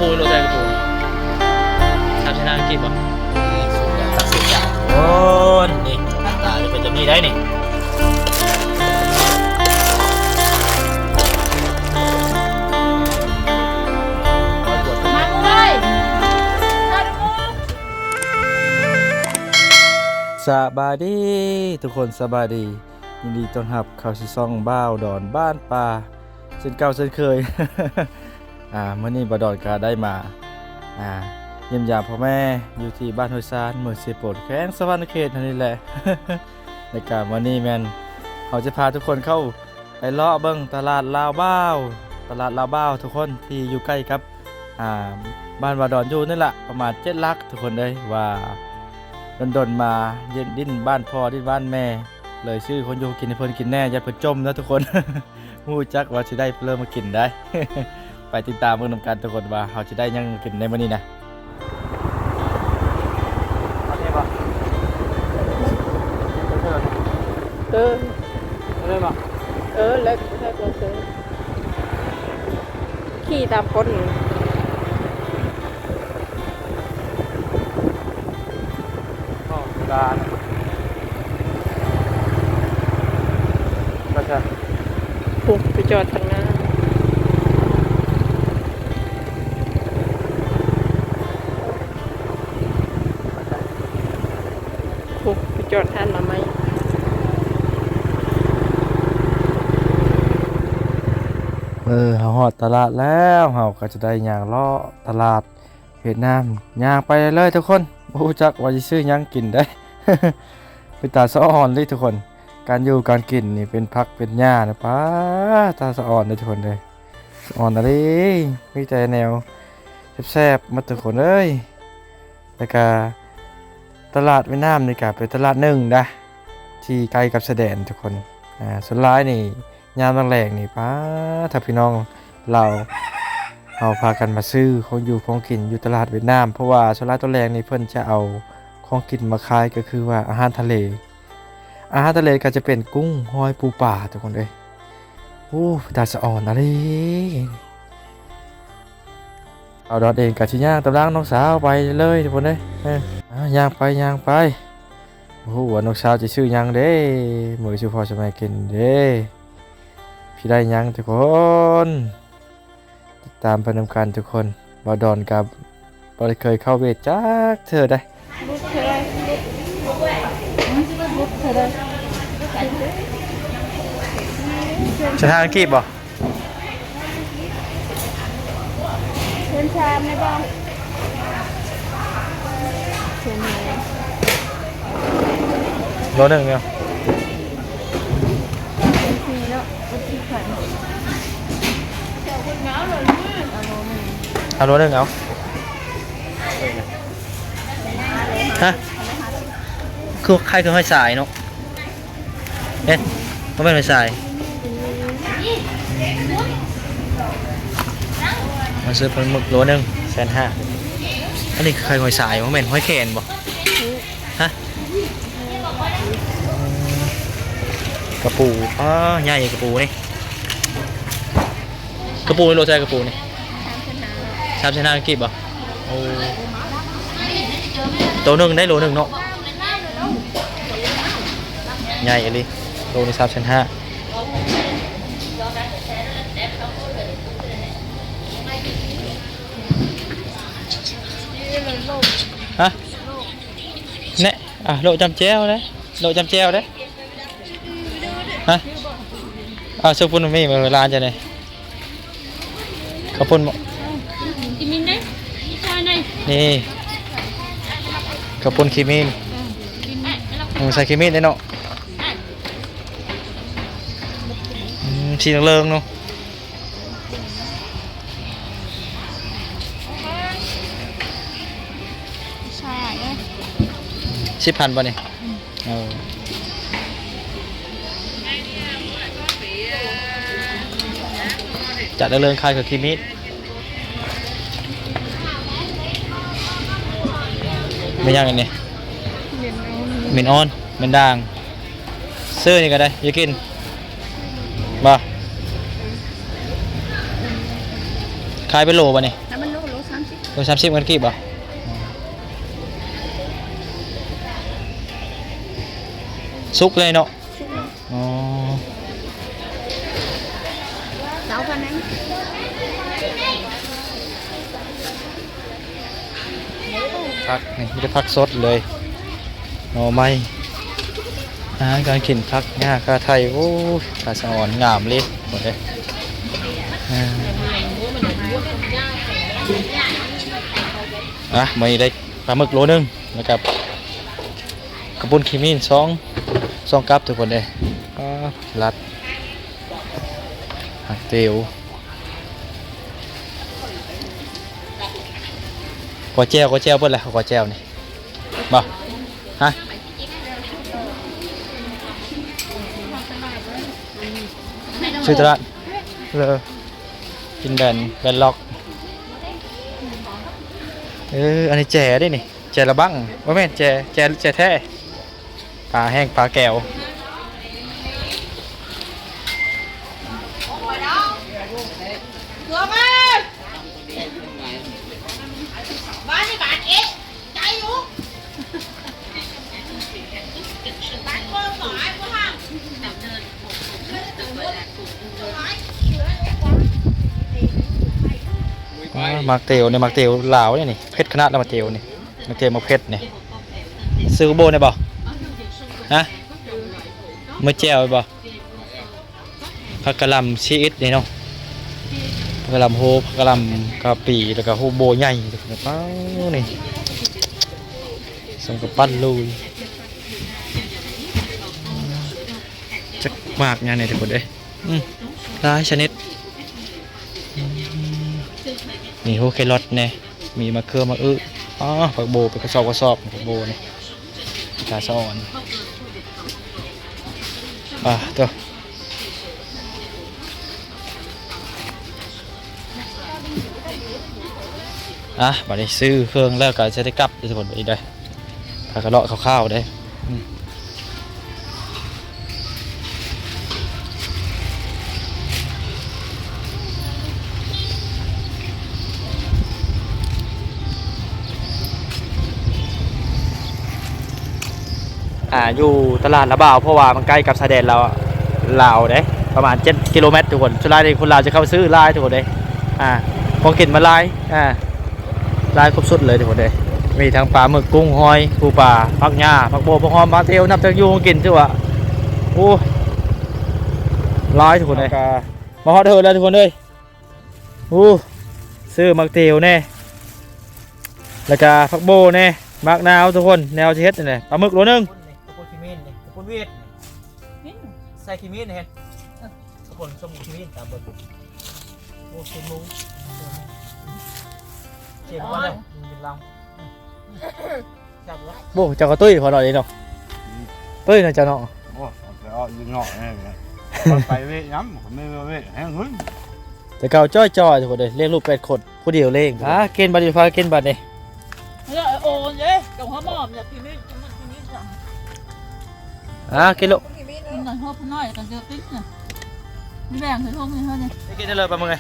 ปูโรแซกระปูทำชนะอังกฤษป่ะ สุดยอดตัดสินใจโอ้นี่หน้าตาจะเป็นแบบนี้ได้นี่มาเลยมาดู สบายดีทุกคนสบายดียินดีต้อนรับเข้าสู่ช่องบ้าวดอนบ้านป่าเช่นเก่าเช่นเคย เมื่อนี้บ่าวดอนก็ได้มาเยี่ยมยามพ่อแม่อยู่ที่บ้านห้วยซานเมืองเสียโปดแข้งสวรรณเขตนั่นนี่แหละ ในการวันนี้แม่นเขาจะพาทุกคนเข้าไปเลาะเบิ่งตลาดลาวบ้าวทุกคนที่อยู่ใกล้กับบ้านบ่าวดอนอยู่นั่นแหละประมาณ7 ลักทุกคนเลยว่าดนมาเย็นดิ้นบ้านพ่อดิ้นบ้านแม่เลยชื่อคนอยู่กินให้เพิ่นกินแน่อย่าเพิ่นจมนะทุกคน ฮู้จักว่าสิได้เริ่มมากินได้ ไปติดตามเบิ่งนำกันทุกคนว่าเขาจะได้ยังกินในมื้อนี้นะเอาได้บ่ ได้บ่ เล็กแค่ตัวเสือขี่ตามคน อ๋อการก็จะ ผูกไปจอดทางหน้าผูกไปจอดท่านมาไหม เขาฮอดตลาดแล้วเขาก็จะได้ย่างเลาะตลาดเวียดนามย่างไปเลยทุกคนบ่รู้จักว่าสิซื้อหยังกินได้ เป็นตาสะอ่อนเลยทุกคนการอยู่การกินนี่เป็นผักเป็นหญ้านะป้าตาสะอ่อนเลยทุกคนเลยสะอ่อนอะไรมีแต่แนวแซ่บๆมาทุกคนเอ้ยแล้วก็ตลาดเวียดนามนี่ก็เป็นตลาดหนึ่งนะที่ใกล้กับชายแดนทุกคนส่วนร้ายนี่ยามแรงๆนี่ป้าถ้าพี่น้องเราเอาพากันมาซื้อของอยู่ของกินอยู่ตลาดเวียดนามเพราะว่าส่วนร้ายตัวแรงนี่เพิ่นจะเอาของกินมาขายก็คือว่าอาหารทะเลก็จะเป็นกุ้งหอยปูป่าทุกคนเลยโอ้ตาสะอ่อนอะไรเอาดอดเองกับชิย่างตำลังน้องสาวไปเลยทุกคนเลยย่างไปโอ้โหว่าน้องสาวจะซื้อยังเด้มือชื่อพ่อจะมากินเด้พี่ได้ยังทุกคนติดตามไปนำกันทุกคนบอดอนกับบอได้เคยเข้าเวทจักเธอได้จะทางกีบบ่ เชิญชามไหมบ้างเชิญเลย โลหนึ่งเนี่ย ทีแล้วทีขันเจ้าคนเงาเลยเอาโลหนึ่ง เอาโลหนึ่งเอาฮะคือใครคือห้อยสายเนาะเอ๊ะเขาเป็นห้อยสายมาซื้อเป็นหมึกโลหนึ่ง150,000อันนี้คือใครห้อยสายมันเป็นห้อยแขนบ่ฮะกระปูใหญ่กระปูนี่กระปูนี่โลใจกระปูนี่3 ชนะอังกฤษบ่โอ้ตัวหนึ่งได้โลหนึ่งเนาะใหญ่เลยโลนี่3,500,000ฮะเนี่ยโลจำแจ้วเลยโลจำแจ้วเลยฮะสุพรรณมีเวลาจะเนี่ยขอบคุณกิมินได้นี่ขอบคุณคิมินใส่คิมินได้เนาะชีนังเลิงเนาะ10,000ป่ะเนี่ยจัดเรื่องคายกับคิมิไม่ยากอันนี้เมนออนเมนด่างซื้อนี่ก็ได้อย่ากินบ่ขายเป็นโลป่ะเนี่ย แล้วมันโล โล30กันกี่บ่สุกเลยเนาะอ๋อ 6,000นั้น ผักนี่ไม่ได้ผักสดเลยหน่อไม้อาหารการกินผักหญ้ากาไทยโอ้กาสะอ่อนงามเลยหมดเลยมาได้ปลาหมึกโลนึงนะครับกระปุนขีมีนสองกับทุกคนเลยรัดหักเตียวกอแจ้วเพิ่นแหละกอแจ้วนี่บ่ฮะชื่อตลาดเลยกินแบนล็อกอันนี้แจ่ได้นี่แจ่ระบังว่าแม่นแจ่แท้ปลาแห้งปลาแก้วมักเตียวเนี่ยมักเตียวลาวเนี่ยนี่เพชรขนาดแล้วมักเตียวนี่มักเตียวมาเพชรเนี่ยซื้อโบเนี่ยบ่ฮะมือแจ่วบ่ผักกะหล่ำชีอิดนี่เนาะผักกะหล่ำโฮผักกะหล่ำกะปิแล้วก็โฮโบใหญ่เป้านี่ส่งกับปั้นลุยจักมากงานเนี่ยทุกคนเด้หลายชนิดนี่โฮเครอทเนี่ยมีมะเขือมะอึผักโบเป็นกระสอบผักโบนี่กาซอนตัวบัดนี้ซื้อเครื่องแล้วก็จะได้กลับทุกคนไปได้ผักกระเลาะข้าวๆได้อยู่ตลาดละบ่าวเพราะว่ามันใกล้กับชายแดนเราลาวเด้ประมาณ7 กิโลเมตรทุกคนสุดท้ายคนลาวจะเข้าซื้อลายทุกคนเด้ของกินมาลายครบสุดเลยทุกคนเด้มีทั้งปลาหมึกกุ้งหอยปูปลาผักหญ้าผักโบผักหอมผักเตียวนับจากอยู่ของกินทั่วโอ้ลายทุกคนเด้มาฮอดเถอะแล้วทุกคนเลยซื้อมักเตียวแน่แล้วก็ผักโบแน่มักนาวทุกคนแนวเฮ็ดนี่ปลาหมึกโลนึงเวียดใส่ขีมีนเห็นทุกคนส้มขีมีนตามบนโอ้เชนมูเชนมูเลยเป็นลำจับแล้วโบ้เจ้าก็ตุ้ยพอหน่อยเนาะตุ้ยนะเจ้าเนาะโอ้ไปอ้อยืนเงาะเนี่ยไปเวทย้ำไม่เวทแห้งหึ้งแต่เก่าจ้อยทุกคนเลยเลี้ยงลูก8 คนผู้เดียวเลี้ยงเกณฑ์บัตรไฟฟ้าเกณฑ์บัตรนี่โอนเย้กับหัวหม้อมอยากกินนี่กินลูกกินหน่อยพ่อพ่อน้อยกันเจอติ๊กเนี่ยมีแบ่งให้พ่อมีเท่านี้กินได้เลยปะมึงไง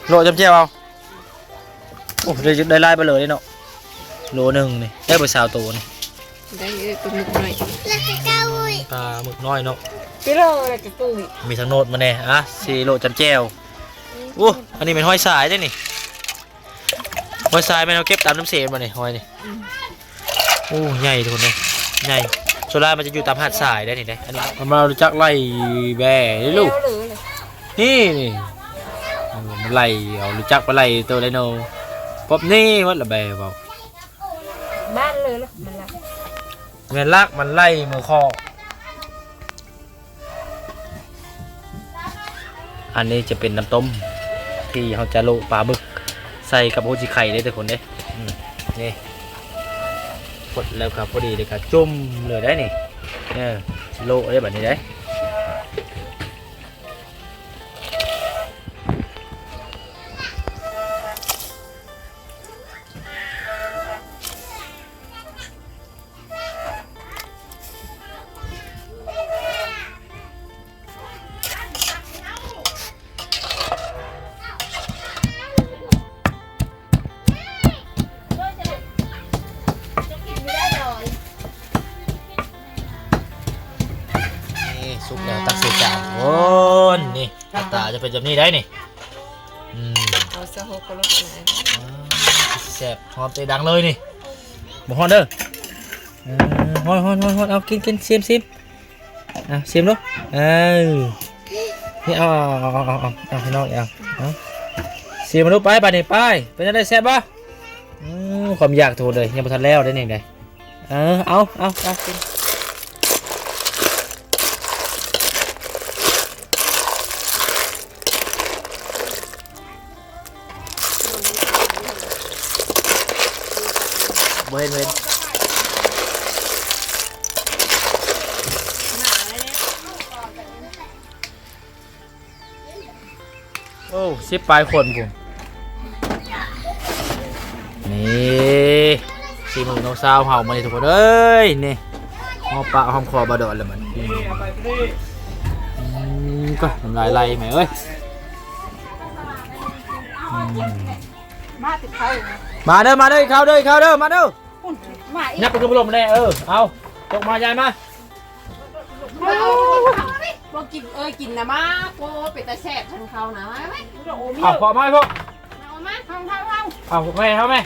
โลจำเจียวเอาโอ้ได้ไล่ไปเลยเนาะโลนึงนี่ได้ไปสาวตัวนี่ได้ปลาหมึกน้อยปลาหมึกน้อยเนาะกิโลอะไรจะตุ้ยมีทั้งโนดมาแน่4 โลจำเจียวอันนี้เป็นห้อยสายได้นี่ห้อยสายมันเอาเก็บตามน้ำเสียมาเนี่ยห้อยนี่ใหญ่ทุกคนเลยใหญ่โซล่ามันจะอยู่ตามหาดทรายได้นี่ได้อันนี้มันรู้จักไล่แบ่ลูกนี่มันไล่เอารู้จักไปไล่ตัวไดโนป๊อบนี่วัดละแบ่เปล่าบ้านเลยล่ะมันลักมันไล่มือคออันนี้จะเป็นน้ำต้มที่เขาจะโลปลาบึกใส่กับโฮจิไข่ได้ทุกคนเด้นี่กดแล้วครับพอดีเลยครับจุ่มเลยได้นี่โลได้แบบนี้ได้ จะเป็นแบบนี้ได้นี่เอาซะหกก็ลดหน่อย แซ่บหอมเตะดังเลยนี่บ่ฮอนเด้อฮอนเอากินซิมซิมดูนี่เอาให้น้องเอาซิมมาดูไปบัดนี้ไปเป็นจังได๋แซ่บบ่ความอยากโทรเลยยังบ่ทันแล้วได้นี่ไดเอากินเว้นโอ้10ปลายคนผมนี่4มื้อน้องสาวเฮามานี่ทุกคนเอ้ยนี่หอมปากหอมคอบาดอนแล้วมันก็น้ำลายไหลแม่เอ้ยมาติดเขา มาเด้อเข้าเด้อมาเด้อ มาอีก นับไปกับพัดลมแน่เอาตกมายายมา บอกกินกินนะมาโปเป็นตาแซ่บทางเขานะไหม เอาพอมาพวก เอามาเข้า เอาแม่เข้าแม่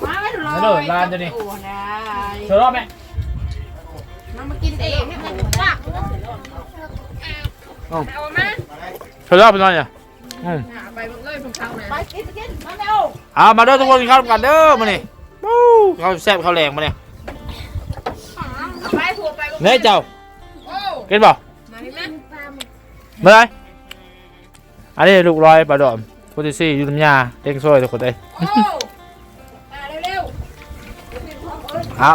มาไม่ถูกเลย มาเด้อลานจะนี่ โอ้ได้ เธอรอบแม่ มากินเองเนี่ยมันจักเอามา เธอเล่าไปหน่อยอ่ะ ไปเลยของเขานะไปกินมาเร็ว เอามาเด้อทุกคนกินข้าวกันเด้อมานี่ข้าวแซ่บข้าวแรงมาเนี่ย ไปผัวไป เนื้อเจ้า โอ้ กินบ่ มาดิแม่ เมื่อไรอันนี้ลูกลอยปลาดอมพุทธิซี่ยูน้ำยาเต็งซอยทุกคนเลย โอ้มาเร็ว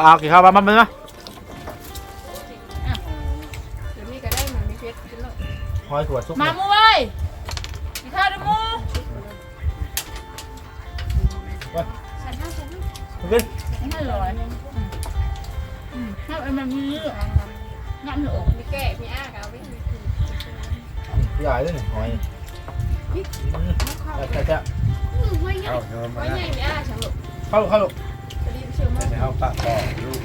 เอากินข้าวมาเดี๋ยวนี้ก็ได้มันมีเพชรกินเลย หอยถั่วซุป มามูเว้ยกินข้าวด้วยมู ขึ้น ไม่อร่อยถ้าไอ้มันมีงั้นหนูมีแก่มีอ้าเอาไป ใหญ่ด้วยนี่หอยจะ ไว้ไงมีอ้าฉันหลบ เข้าลูก จะรีบเชื่อมั่น เอาปากต่อลูก